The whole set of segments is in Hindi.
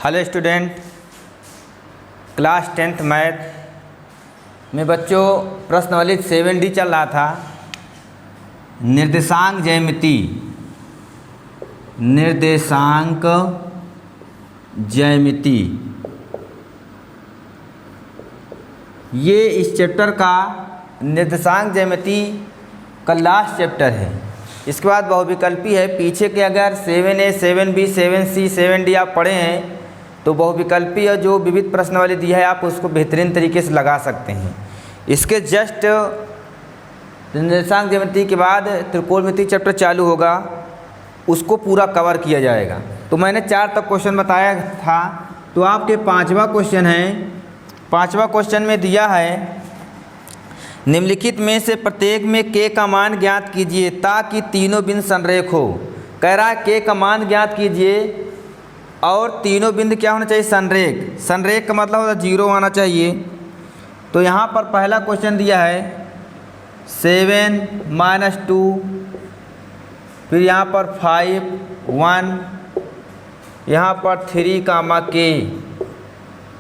Hello student, class 10th math में बच्चों प्रश्नावली 7D चल रहा था। निर्देशांक ज्यामिति, निर्देशांक ज्यामिति ये इस चैप्टर का निर्देशांक ज्यामिति का लास्ट चैप्टर है। इसके बाद बहुविकल्पी है। पीछे के अगर 7A, 7B, 7C, 7D आप पढ़े हैं तो बहुविकल्पी है जो विविध प्रश्नावली दी है, आप उसको बेहतरीन तरीके से लगा सकते हैं। इसके जस्ट निर्देशांक ज्यामिति के बाद त्रिकोणमिति चैप्टर चालू होगा, उसको पूरा कवर किया जाएगा। तो मैंने 4 तक क्वेश्चन बताया था, तो आपके 5वां क्वेश्चन है। 5वां क्वेश्चन में दिया है निम्नलिखित में से प्रत्येक में k का मान ज्ञात कीजिए ताकि तीनों बिंदु संरेख हो। कह रहा है k का मान ज्ञात कीजिए और तीनों बिंदु क्या होना चाहिए? संरेख। संरेख का मतलब होता है 0 आना चाहिए। तो यहाँ पर पहला क्वेश्चन दिया है 7 - 2, फिर यहाँ पर 5 1, यहाँ पर 3 k।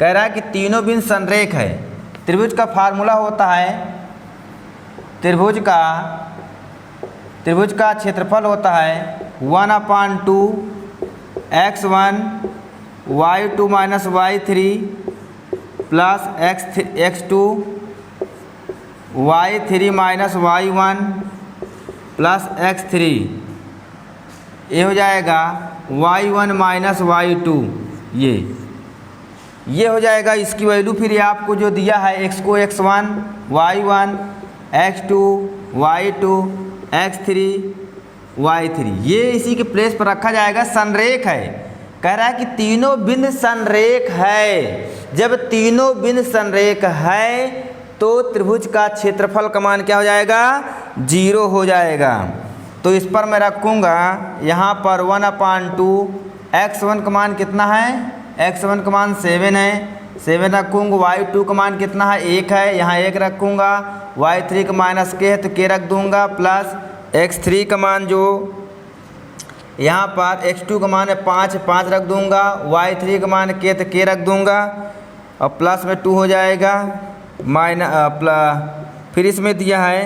कह रहा है कि तीनों बिंदु संरेख है। त्रिभुज का फार्मूला होता है, त्रिभुज का क्षेत्रफल होता है 1/2 x1 y2 - y3 plus x2 y3 - y1 plus x3। ये हो जाएगा y1 - y2। ये हो जाएगा इसकी वैल्यू। फिर ये आपको जो दिया है x को x1 y1 x2 y2 x3 y3, ये इसी के प्लेस पर रखा जाएगा। संरेख है, कह रहा है कि तीनों बिंदु संरेख है। जब तीनों बिंदु संरेख है तो त्रिभुज का क्षेत्रफल का मान क्या हो जाएगा? 0 हो जाएगा। तो इस पर मैं रखूँगा यहाँ पर 1/2। x1 का मान कितना है? x1 का मान 7 है, 7 रखूँगा। y2 का मान कितना है? 1 है, यहाँ 1 रखूँगा। y3 का माइनस k है तो k रख दूँगा, प्लस x3 का मान जो यहाँ पर x2 का मान है 5, 5 रख दूँगा। y3 का मान k तो k रख दूँगा और प्लस में 2 हो जाएगा। फिर इसमें दिया है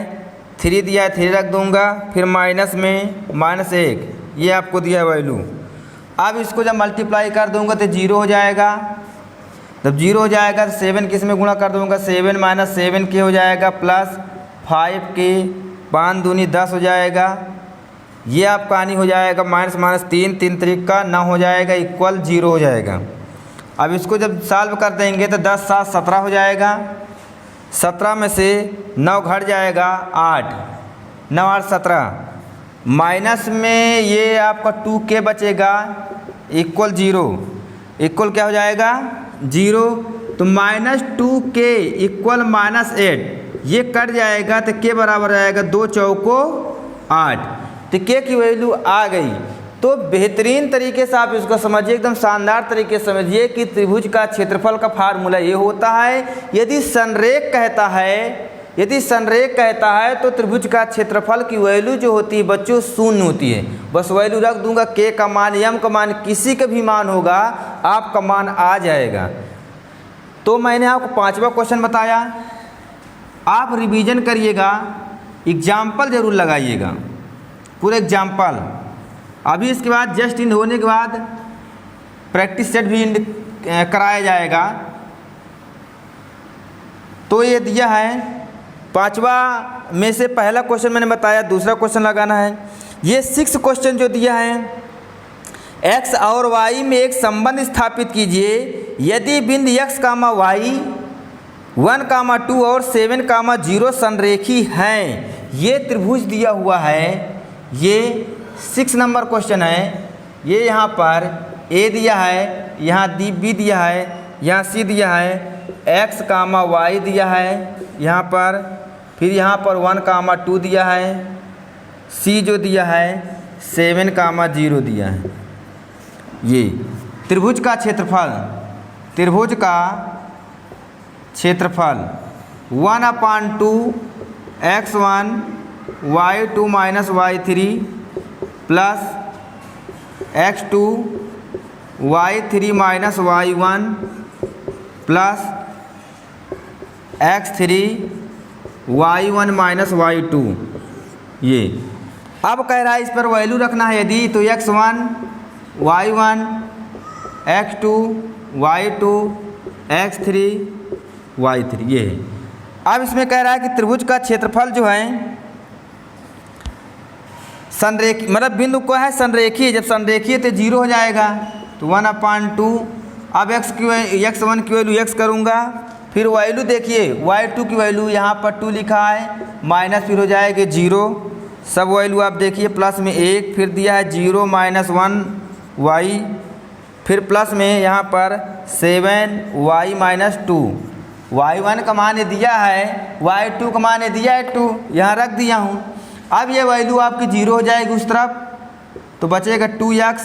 3 दिया है, 3 रख दूँगा। फिर माइनस में -1, ये आपको दिया है वैल्यू। अब इसको जब मल्टीप्लाई कर दूँगा तो 0 हो जाएगा। जब 0 हो जाएगा तो 7 किस में गुणा कर दूँगा? 7 - 7 k हो जाएगा, प्लस 5k 5 दूनी 10 हो जाएगा। ये आपका आनी हो जाएगा -3, 3 3 का 9 हो जाएगा, इक्वल 0 हो जाएगा। अब इसको जब सॉल्व कर देंगे तो 10 7 17 हो जाएगा। 17 में से 9 घट जाएगा 8, 9 8 17। माइनस में ये आपका 2k बचेगा, इक्वल 0। इक्वल क्या हो जाएगा? 0। तो -2k इक्वल -8, ये कट जाएगा तो k बराबर आएगा 2 चौको 8। तो k की वैल्यू आ गई। तो बेहतरीन तरीके से आप इसको समझिए, एकदम शानदार तरीके से समझिए कि त्रिभुज का क्षेत्रफल का फार्मूला ये होता है। यदि संरेख कहता है तो त्रिभुज का क्षेत्रफल की वैल्यू जो होती है बच्चों 0 होती है। बस वैल्यू रख दूंगा, k का मान, m का मान, किसी का भी मान होगा आपका मान आ जाएगा। तो मैंने आपको 5वां क्वेश्चन बताया, आप रिवीजन करिएगा, एग्जाम्पल ज़रूर लगाइएगा, पूरे एग्जाम्पल। अभी इसके बाद जस्ट इन होने के बाद प्रैक्टिस सेट भी कराया जाएगा। तो ये दिया है 5वां में से पहला क्वेश्चन मैंने बताया, दूसरा क्वेश्चन लगाना है। ये 6 क्वेश्चन जो दिया है, x और y में एक संबंध स्थापित कीजिए यदि बिंदु x, y 1, 2 और 7, 0 संरेखी हैं। ये त्रिभुज दिया हुआ है, ये 6 नंबर क्वेश्चन है। ये यहाँ पर a दिया है, यहाँ b दिया है, यहाँ c दिया है, x, y दिया है यहाँ पर, फिर यहाँ पर 1, 2 दिया है, c जो दिया है 7, 0 दिया है। ये त्रिभुज का क्षेत्रफल 1/2 x1 y2 - y3 plus x2 y3 minus y1 plus x3 y1 minus y2। ये अब कह रहा है इस पर वैल्यू रखना है यदि, तो x1 y1 x2 y2 x3 y3 ये है। अब इसमें कह रहा है कि त्रिभुज का क्षेत्रफल जो है संरेखी, मतलब बिंदु को है संरेखीय, जब संरेखीय तो 0 हो जाएगा, तो 1/2। अब x1 की वैल्यू x करूँगा, फिर वैल्यू देखिए y2 की वैल्यू यहाँ पर 2 लिखा है, माइनस फिर हो जाएगा 0, सब वैल्यू आप देखिए, प्लस में 1, फिर दिया है 0 माइनस 1 y, फिर प्लस में यहाँ पर 7y माइनस 2। y1 का मान दिया है, y2 का मान दिया है 2, यहाँ रख दिया हूँ। अब ये वैल्यू आपकी 0 हो जाएगी उस तरफ, तो बचेगा 2x,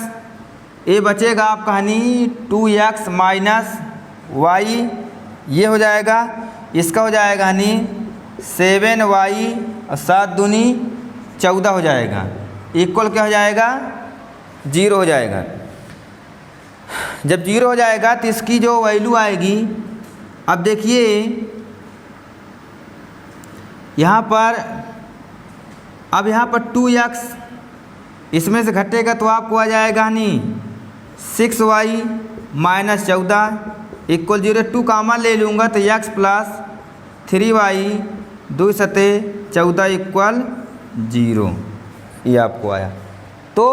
ये बचेगा आपका हनी 2x माइनस y, ये हो जाएगा, इसका हो जाएगा हनी 7y और 7 दूनी 14 हो जाएगा, इक्वल क्या हो जाएगा 0 हो जाएगा। जब 0 हो जाएगा तो इसकी जो वैल्यू आएगी, अब देखिए यहाँ पर, अब यहाँ पर 2x इसमें से घटेगा तो आपको आ जाएगा नहीं 6y माइनस 14 इक्वल 0। 2 कामन ले लूँगा तो x प्लस 3y 2 सते 14 इक्वल 0, ये आपको आया। तो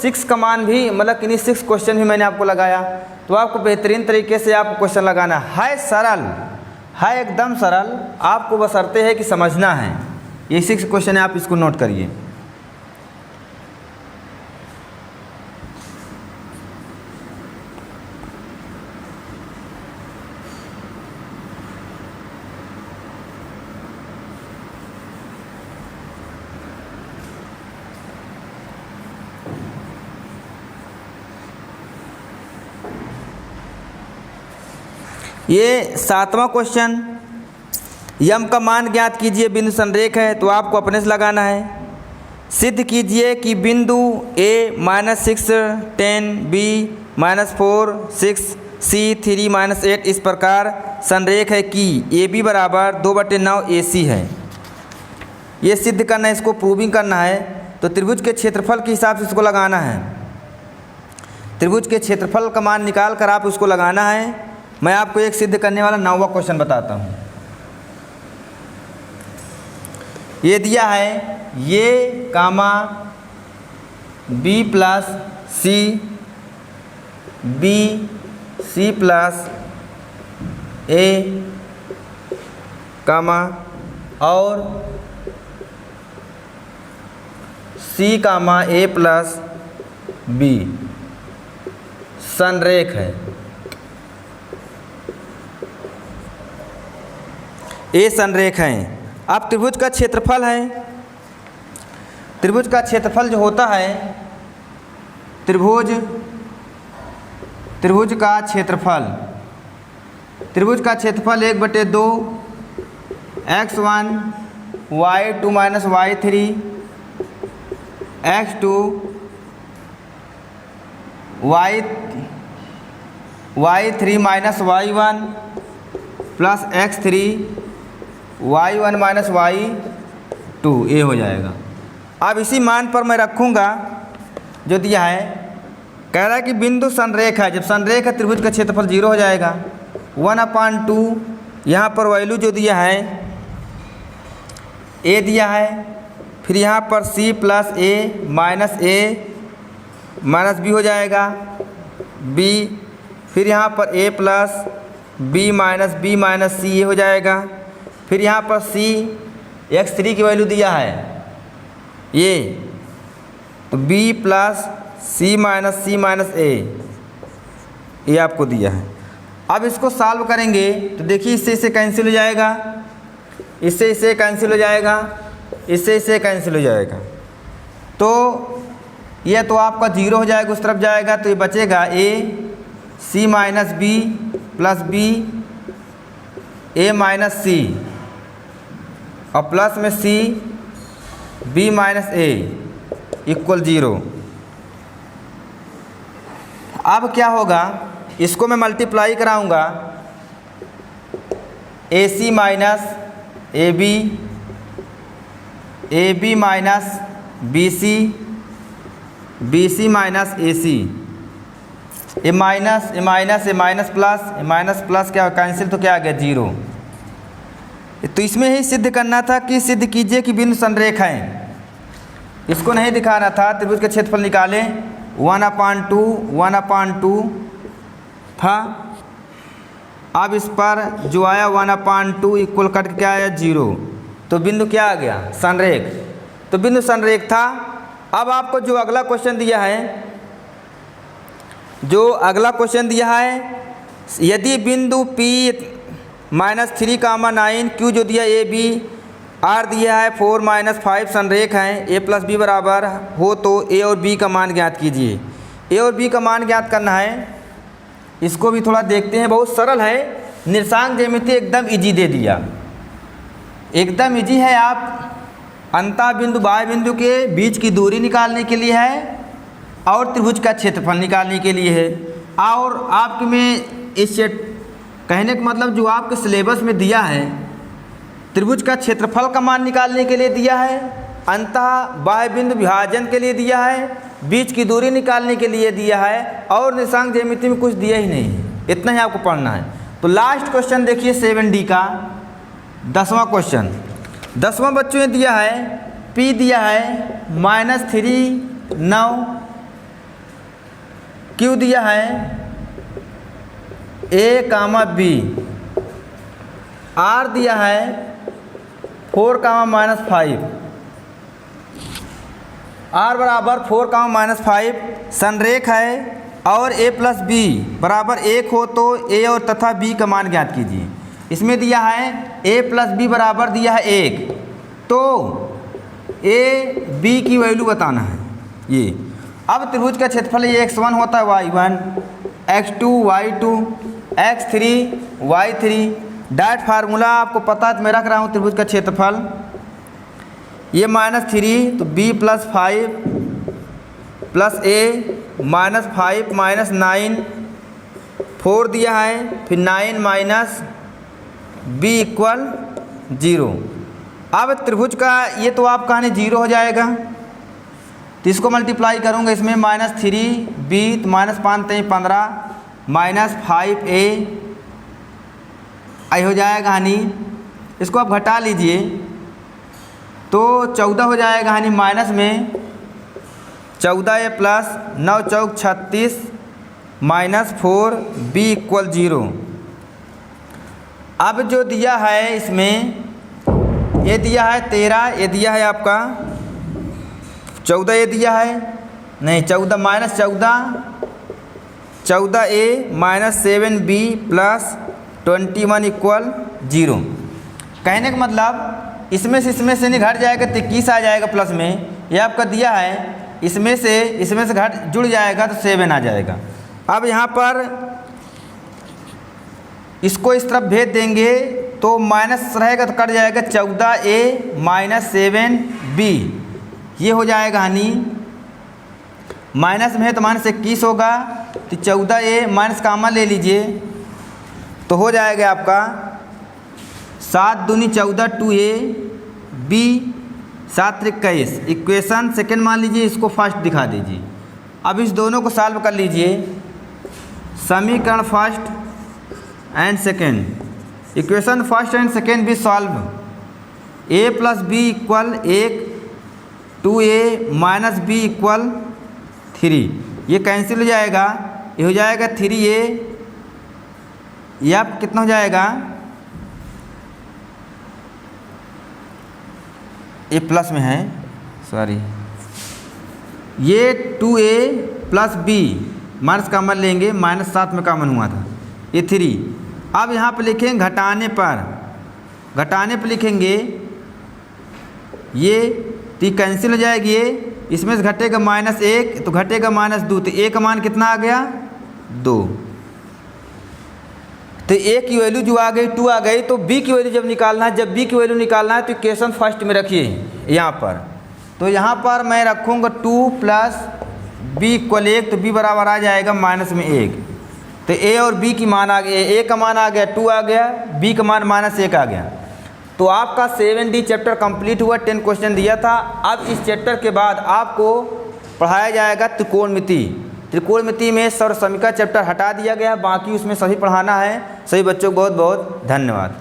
6 का मान भी, मतलब कि 6 क्वेश्चन भी मैंने आपको लगाया, तो आपको बेहतरीन तरीके से आपको क्वेश्चन लगाना है। सरल है, एकदम सरल, आपको बशर्ते है कि समझना है। ये 6 क्वेश्चन है, आप इसको नोट करिए। ये 7वां क्वेश्चन, यम का मान ज्ञात कीजिए, बिंदु संरेख है, तो आपको अपने से लगाना है। सिद्ध कीजिए कि बिंदु a -6 10 b -4 6 c 3 -8 इस प्रकार संरेख है कि AB बराबर 2/9 AC है। ये सिद्ध करना है, इसको प्रूविंग करना है। तो त्रिभुज के क्षेत्रफल के हिसाब से इसको लगाना है। त्रिभुज के क्षेत्रफल का मान निकाल कर आप उसको लगाना है। मैं आपको एक सिद्ध करने वाला 9वां क्वेश्चन बताता हूँ। ये दिया है, ये comma b plus C B C plus A comma और c comma a plus b संरेख है। ए संरेख है। अब त्रिभुज का क्षेत्रफल है। त्रिभुज का क्षेत्रफल जो होता है, त्रिभुज का क्षेत्रफल 1/2 x1 y2 minus y3 x2 y3 minus y1 plus x3 y1 minus y2, ये हो जाएगा। अब इसी मान पर मैं रखूँगा जो दिया है। कह रहा है कि बिंदु संरेख है, जब संरेख है त्रिभुज का क्षेत्रफल 0 हो जाएगा। 1/2 यहाँ पर वैल्यू जो दिया है a दिया है, फिर यहाँ पर c plus a minus b हो जाएगा b, फिर यहाँ पर a plus b minus c ये हो जाएगा। फिर यहाँ पर c x3 की वैल्यू दिया है ये, तो b plus c minus a ये आपको दिया है। अब इसको सॉल्व करेंगे तो देखिए इससे इसे कैंसिल हो जाएगा, इससे इसे कैंसिल हो जाएगा, इससे इसे कैंसिल हो जाएगा। तो यह तो आपका 0 हो जाएगा, उस तरफ जाएगा, तो ये बचेगा a c minus b plus b a minus c और प्लस में c b minus a equal 0। अब क्या होगा, इसको मैं मल्टीप्लाई कराऊंगा AC minus AB, AB minus BC, BC minus AC, ए माइनस ए माइनस ए माइनस प्लस ए माइनस प्लस क्या कैंसिल, तो क्या आ गया 0। तो इसमें ही सिद्ध करना था कि सिद्ध कीजिए कि बिंदु संरेख हैं, इसको नहीं दिखाना था। त्रिभुज का क्षेत्रफल निकालें 1/2 था। अब इस पर जो आया 1/2 इक्वल कट क्या आया 0, तो बिंदु क्या आ गया संरेख, तो बिंदु संरेख था। अब आपको जो अगला क्वेश्चन दिया है, यदि बिंदु P -3, 9 Q जो दिया AB, R दिया है 4 - 5 संरेख हैं, A + B बराबर हो तो A और B का मान ज्ञात कीजिए। A और B का मान ज्ञात करना है, इसको भी थोड़ा देखते हैं, बहुत सरल है। निर्देशांक ज्यामिति एकदम इजी दे दिया, एकदम इजी है। आप अंतः बिंदु बाह्य बिंदु के बीच की दूरी निकालने के लिए है और त्रिभुज का क्षेत्रफल निकालने के लिए है। और आपके में इस कहने का मतलब जो आपके सिलेबस में दिया है, त्रिभुज का क्षेत्रफल का मान निकालने के लिए दिया है, अंतः बाह्य बिंदु विभाजन के लिए दिया है, बीच की दूरी निकालने के लिए दिया है, और निर्देशांक ज्यामिति में कुछ दिया ही नहीं है। इतना ही आपको पढ़ना है। तो लास्ट क्वेश्चन देखिए 7D का 10वां क्वेश्चन। 10वां बच्चों ने दिया है, P दिया है -3, 9, Q दिया है A, B, R दिया है 4, -5, R बराबर 4, -5 संरेख है और A + B बराबर 1 हो तो A और तथा B का मान ज्ञात कीजिए। इसमें दिया है A + B बराबर दिया है 1, तो A B की वैल्यू बताना है ये। अब त्रिभुज का क्षेत्रफल ये x1 होता है y1, x2 y2, x3 y3। Direct formula आपको पता है, तो मैं रख रहा हूँ त्रिभुज का क्षेत्रफल। ये -3 तो B + 5 + A -5 -9 4 दिया है, फिर 9 - B = 0। अब त्रिभुज का ये तो आप कहानी 0 हो जाएगा, तो इसको मल्टीप्लाई करूँगा इसमें -3B तो -5 3 15 -5A आई हो जाएगा हानि। इसको आप घटा लीजिए तो 14 हो जाएगा हानि, माइनस में 14A + 9 × 36 -4B = 0। अब जो दिया है इसमें, ये दिया है 13, ये दिया है आपका 14, ये दिया है नहीं 14 -14A -7B + 21 = 0। कहने का मतलब इसमें से नहीं घट जाएगा तो 21 आ जाएगा प्लस में, ये आपका दिया है इसमें से घट जुड़ जाएगा तो 7 आ जाएगा। अब यहाँ पर इसको इस तरफ भेज देंगे तो माइनस रहेगा तो कट जाएगा 14A -7B, ये हो जाएगा हानि। माइनस में है तो -21 होगा, तो 14A माइनस कामन ले लीजिए तो हो जाएगा आपका 7 दूनी 14 2A B 7 21। इक्वेशन सेकेंड मान लीजिए, इसको फर्स्ट दिखा दीजिए। अब इस दोनों को सॉल्व कर लीजिए, समीकरण first and second. Equation first and second भी solve. A + B = 1, 2A - B = 3, ये कैंसिल हो जाएगा, ये हो जाएगा 3A, ये आप कितना हो जाएगा, ये प्लस में है सॉरी, ये 2A + B माइनस कामन लेंगे, -7 में कामन हुआ था, ये 3। अब यहाँ पर लिखेंगे घटाने पर लिखेंगे ये, तो कैंसिल हो जाएगी, ये इसमें से घटेगा -1 तो घटेगा -2, तो A का मान कितना आ गया 2। तो A की वैल्यू जो आ गई 2 आ गई, तो B की वैल्यू जब निकालना है, जब B की वैल्यू निकालना है तो इक्वेशन फर्स्ट में रखिए यहाँ पर। तो यहाँ पर मैं रखूँगा 2 + बी इक्वल 1 तो बी बराबर आ जाएगा -1। तो ए और बी की मान आ गई, ए का मान आ गया 2 आ गया, बी का मान -1 आ गया। तो आपका 7D चैप्टर कंप्लीट हुआ, 10 क्वेश्चन दिया था। अब इस चैप्टर के बाद आपको पढ़ाया जाएगा त्रिकोणमिति। त्रिकोणमिति में सर्वसमीकरण चैप्टर हटा दिया गया, बाकी उसमें सभी पढ़ाना है। सभी बच्चों को बहुत बहुत धन्यवाद।